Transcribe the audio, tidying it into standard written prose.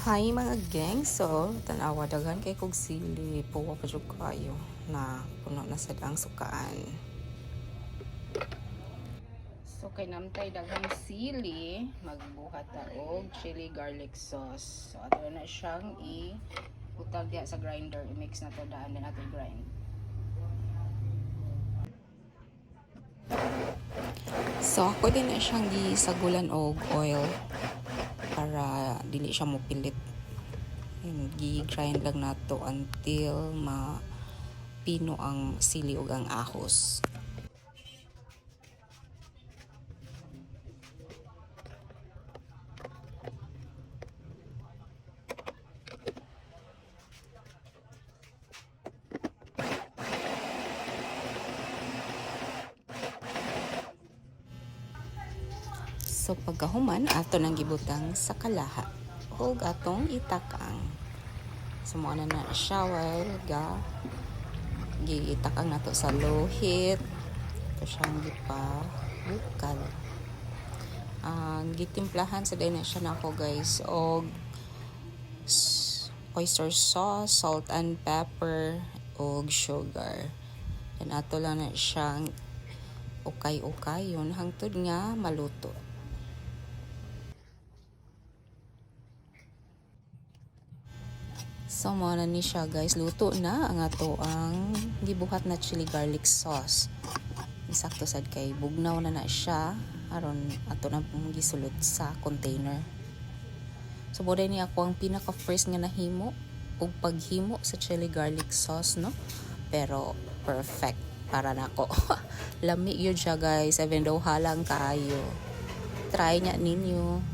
Hi mga gang, so tanawa daghan kay kog sili, puwa pa jud kayo na puno na sad ang sukaan. So kay namtay daghang sili, magbuhat ta og chili garlic sauce. So ato na siyang butag diha sa grinder, i-mix na to daan din natin grind. So ako din na siyang gisagulan og oil para dili siya mopilit. Gi-grind lang nato until mapino ang sili ug ang ahos. So pagkahuman ato nang gibutang sa kalaha ug atong itakang. So mo na siya while gitakang nato sa low heat. Ito siyang gipabukal. Ang gitimplahan sa din na siya nako guys og oyster sauce, salt and pepper ug sugar. And ato lang na siyang ukay-ukay yun hangtod nga maluto. So mo na ni siya guys, luto na ang ato ang gibuhat na chili garlic sauce. Isakto sad kay bugnaw na siya aron ato na pong gisulod sa container. So boday ni ako ang pinaka first nga nahimo ug paghimo sa chili garlic sauce no. Pero perfect para nako. Lami yun siya guys, even though halang kayo. Try nya ninyo.